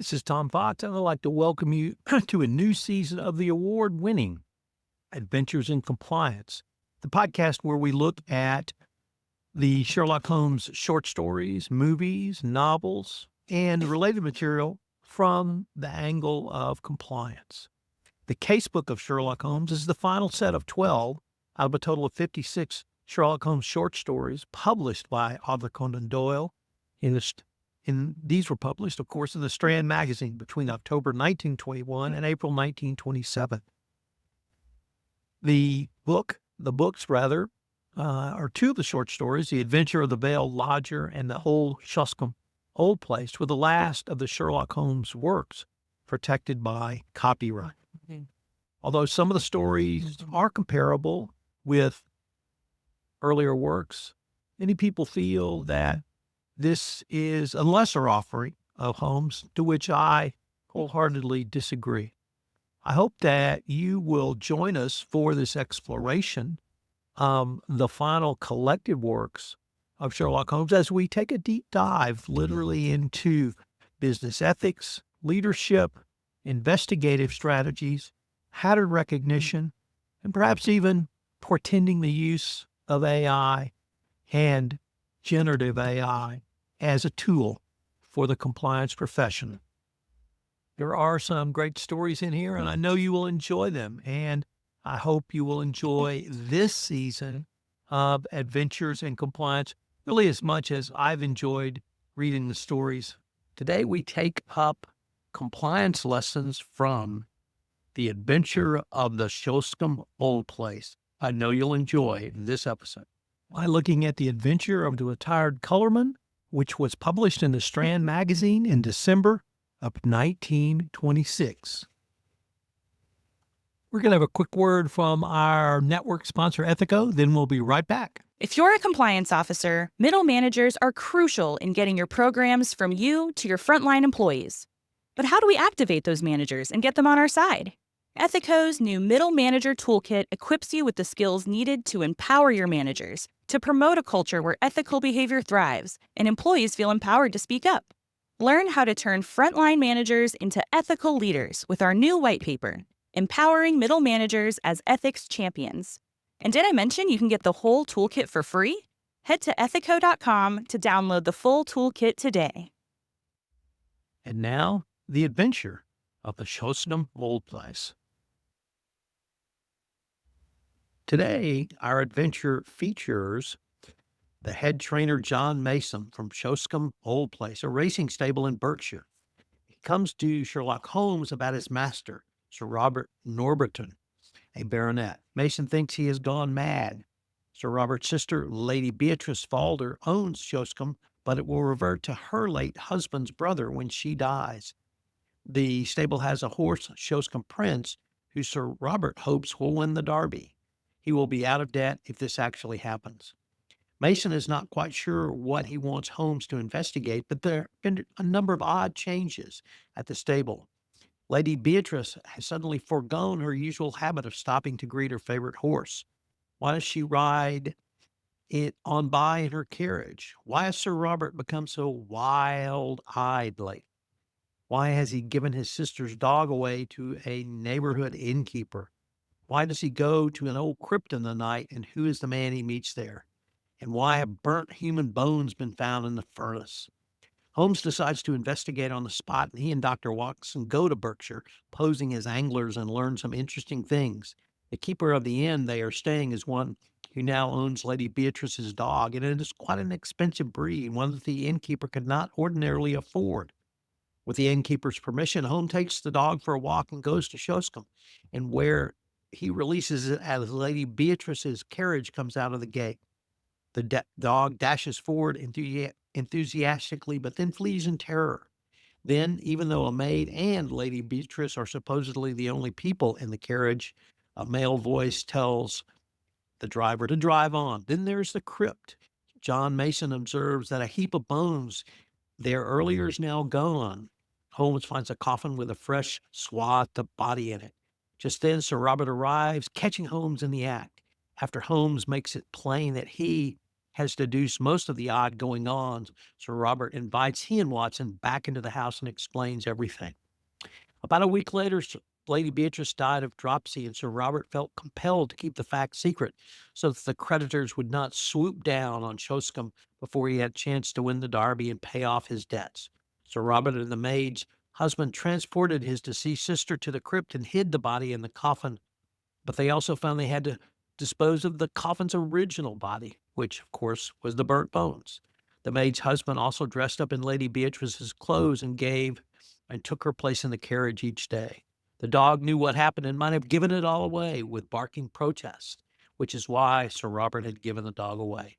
This is Tom Fox, and I'd like to welcome you to a new season of the award-winning Adventures in Compliance, the podcast where we look at the Sherlock Holmes short stories, movies, novels, and related material from the angle of compliance. The Case-Book of Sherlock Holmes is the final set of 12 out of a total of 56 Sherlock Holmes short stories published by Arthur Conan Doyle. These were published, of course, in the Strand magazine between October 1921 and April 1927. The books, are two of the short stories, The Adventure of the Veiled Lodger and The Whole Shoskom Old Place, were the last of the Sherlock Holmes works protected by copyright. Although some of the stories are comparable with earlier works, many people feel that this is a lesser offering of Holmes, to which I wholeheartedly disagree. I hope that you will join us for this exploration of the final collective works of Sherlock Holmes as we take a deep dive literally into business ethics, leadership, investigative strategies, pattern recognition, and perhaps even portending the use of AI and generative AI as a tool for the compliance profession. There are some great stories in here, and I know you will enjoy them, and I hope you will enjoy this season of Adventures in Compliance really as much as I've enjoyed reading the stories. Today we take up compliance lessons from The Adventure of the Shoscombe Old Place. I know you'll enjoy this episode. By looking at The Adventure of the Retired Colorman, which was published in the Strand magazine in December of 1926. We're going to have a quick word from our network sponsor, Ethico, then we'll be right back. If you're a compliance officer, middle managers are crucial in getting your programs from you to your frontline employees. But how do we activate those managers and get them on our side? Ethico's new Middle Manager Toolkit equips you with the skills needed to empower your managers, to promote a culture where ethical behavior thrives and employees feel empowered to speak up. Learn how to turn frontline managers into ethical leaders with our new white paper, Empowering Middle Managers as Ethics Champions. And did I mention you can get the whole toolkit for free? Head to ethico.com to download the full toolkit today. And now, The Adventure of the Shoscombe Old Place. Today, our adventure features the head trainer John Mason from Shoscombe Old Place, a racing stable in Berkshire. He comes to Sherlock Holmes about his master, Sir Robert Norberton, a baronet. Mason thinks he has gone mad. Sir Robert's sister, Lady Beatrice Falder, owns Shoscombe, but it will revert to her late husband's brother when she dies. The stable has a horse, Shoscombe Prince, who Sir Robert hopes will win the Derby. He will be out of debt if this actually happens. Mason is not quite sure what he wants Holmes to investigate, but there have been a number of odd changes at the stable. Lady Beatrice has suddenly foregone her usual habit of stopping to greet her favorite horse. Why does she ride it on by in her carriage? Why has Sir Robert become so wild-eyed lately? Why has he given his sister's dog away to a neighborhood innkeeper? Why does he go to an old crypt in the night, and who is the man he meets there? And why have burnt human bones been found in the furnace? Holmes decides to investigate on the spot, and he and Dr. Watson go to Berkshire, posing as anglers, and learn some interesting things. The keeper of the inn they are staying is one who now owns Lady Beatrice's dog, and it is quite an expensive breed, one that the innkeeper could not ordinarily afford. With the innkeeper's permission, Holmes takes the dog for a walk and goes to Shoscombe, and where he releases it as Lady Beatrice's carriage comes out of the gate. The dog dashes forward enthusiastically, but then flees in terror. Then, even though a maid and Lady Beatrice are supposedly the only people in the carriage, a male voice tells the driver to drive on. Then there's the crypt. John Mason observes that a heap of bones there earlier is now gone. Holmes finds a coffin with a fresh swathed body in it. Just then, Sir Robert arrives, catching Holmes in the act. After Holmes makes it plain that he has deduced most of the odd going on. Sir Robert invites he and Watson back into the house and explains everything. About a week later, Lady Beatrice died of dropsy, and Sir Robert felt compelled to keep the fact secret so that the creditors would not swoop down on Shoscombe before he had a chance to win the Derby and pay off his debts. Sir Robert and the maid's husband transported his deceased sister to the crypt and hid the body in the coffin, but they also found they had to dispose of the coffin's original body, which, of course, was the burnt bones. The maid's husband also dressed up in Lady Beatrice's clothes and took her place in the carriage each day. The dog knew what happened and might have given it all away with barking protest, which is why Sir Robert had given the dog away.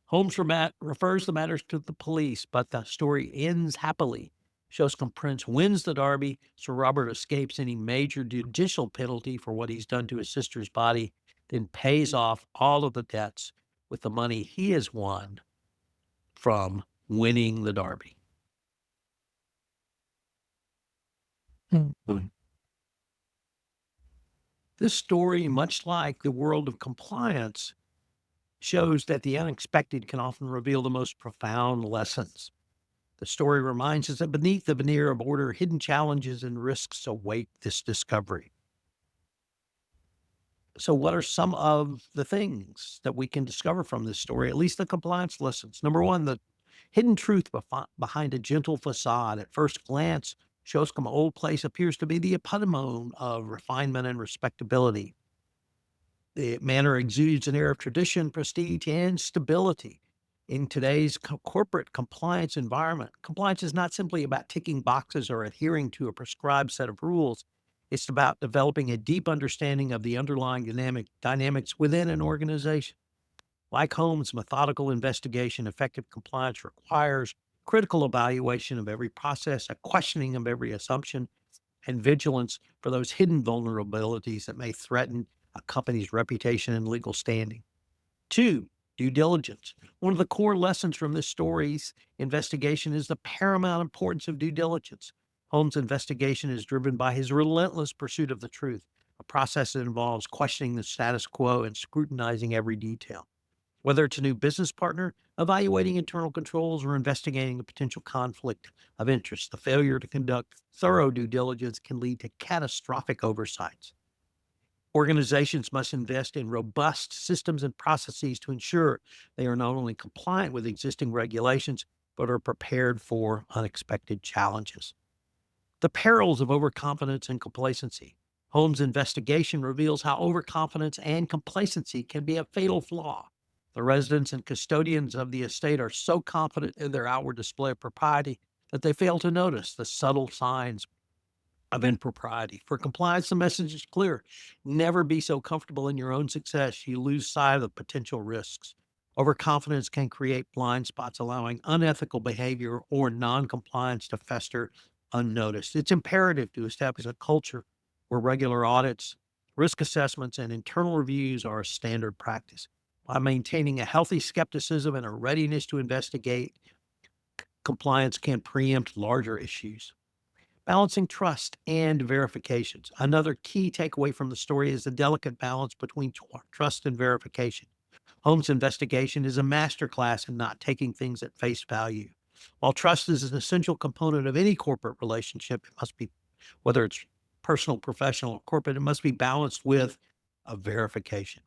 Holmes refers the matters to the police, but the story ends happily. Shoscombe Prince wins the Derby. Sir Robert escapes any major judicial penalty for what he's done to his sister's body, then pays off all of the debts with the money he has won from winning the Derby. This story, much like the world of compliance, shows that the unexpected can often reveal the most profound lessons. The story reminds us that beneath the veneer of order, hidden challenges and risks await this discovery. So, what are some of the things that we can discover from this story, at least the compliance lessons? Number one, the hidden truth behind a gentle facade. At first glance, Shoscom Old Place appears to be the epitome of refinement and respectability. The manor exudes an air of tradition, prestige, and stability. In today's corporate compliance environment, compliance is not simply about ticking boxes or adhering to a prescribed set of rules. It's about developing a deep understanding of the underlying dynamics within an organization. Like Holmes' methodical investigation, effective compliance requires critical evaluation of every process, a questioning of every assumption, and vigilance for those hidden vulnerabilities that may threaten a company's reputation and legal standing. Two, due diligence. One of the core lessons from this story's investigation is the paramount importance of due diligence. Holmes' investigation is driven by his relentless pursuit of the truth, a process that involves questioning the status quo and scrutinizing every detail. Whether it's a new business partner, evaluating internal controls, or investigating a potential conflict of interest, the failure to conduct thorough due diligence can lead to catastrophic oversights. Organizations must invest in robust systems and processes to ensure they are not only compliant with existing regulations, but are prepared for unexpected challenges. The perils of overconfidence and complacency. Holmes' investigation reveals how overconfidence and complacency can be a fatal flaw. The residents and custodians of the estate are so confident in their outward display of propriety that they fail to notice the subtle signs of impropriety. For compliance, the message is clear. Never be so comfortable in your own success you lose sight of the potential risks. Overconfidence can create blind spots, allowing unethical behavior or noncompliance to fester unnoticed. It's imperative to establish a culture where regular audits, risk assessments, and internal reviews are a standard practice. By maintaining a healthy skepticism and a readiness to investigate, compliance can preempt larger issues. Balancing trust and verifications. Another key takeaway from the story is the delicate balance between trust and verification. Holmes' investigation is a masterclass in not taking things at face value. While trust is an essential component of any corporate relationship, it must be, whether it's personal, professional, or corporate, it must be balanced with a verification.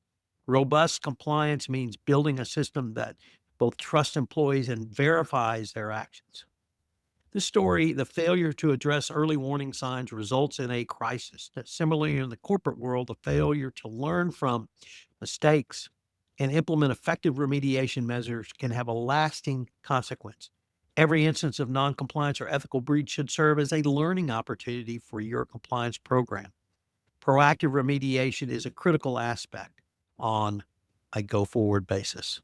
Robust compliance means building a system that both trusts employees and verifies their actions. This story, the failure to address early warning signs results in a crisis. Similarly, in the corporate world, the failure to learn from mistakes and implement effective remediation measures can have a lasting consequence. Every instance of noncompliance or ethical breach should serve as a learning opportunity for your compliance program. Proactive remediation is a critical aspect on a go-forward basis.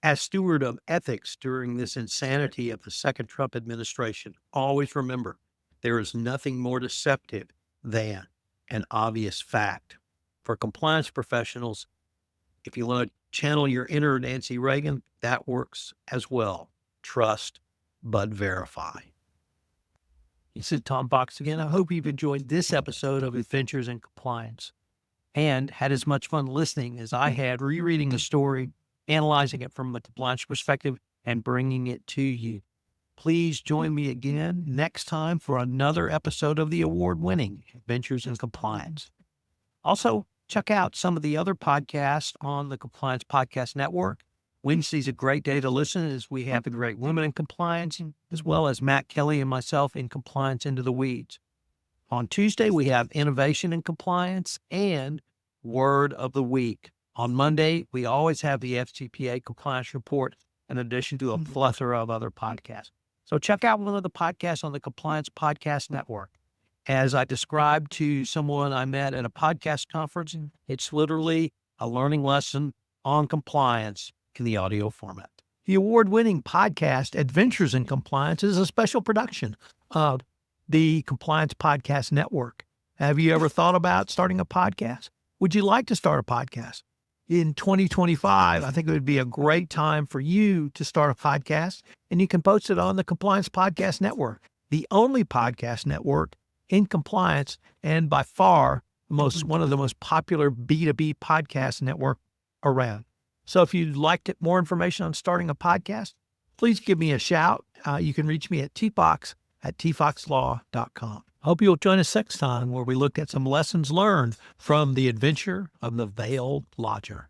As steward of ethics during this insanity of the second Trump administration, always remember there is nothing more deceptive than an obvious fact. For compliance professionals, if you want to channel your inner Nancy Reagan, that works as well. Trust, but verify. This is Tom Fox again. I hope you've enjoyed this episode of Adventures in Compliance. and had as much fun listening as I had rereading the story, analyzing it from a compliance perspective, and bringing it to you. Please join me again next time for another episode of the award-winning Adventures in Compliance. Also, check out some of the other podcasts on the Compliance Podcast Network. Wednesday's a great day to listen as we have the great Women in Compliance, as well as Matt Kelly and myself in Compliance Into the Weeds. On Tuesday, we have Innovation in Compliance and Word of the Week. On Monday, we always have the FCPA Compliance Report, in addition to a plethora of other podcasts. So check out one of the podcasts on the Compliance Podcast Network. As I described to someone I met at a podcast conference, it's literally a learning lesson on compliance in the audio format. The award-winning podcast Adventures in Compliance is a special production of the Compliance Podcast Network. Have you ever thought about starting a podcast? Would you like to start a podcast? In 2025, I think it would be a great time for you to start a podcast, and you can post it on the Compliance Podcast Network, the only podcast network in compliance, and by far one of the most popular B2B podcast network around. So if you'd like more information on starting a podcast, please give me a shout. You can reach me at tfox@tfoxlaw.com. Hope you'll join us next time where we look at some lessons learned from the adventure of the Veiled Lodger.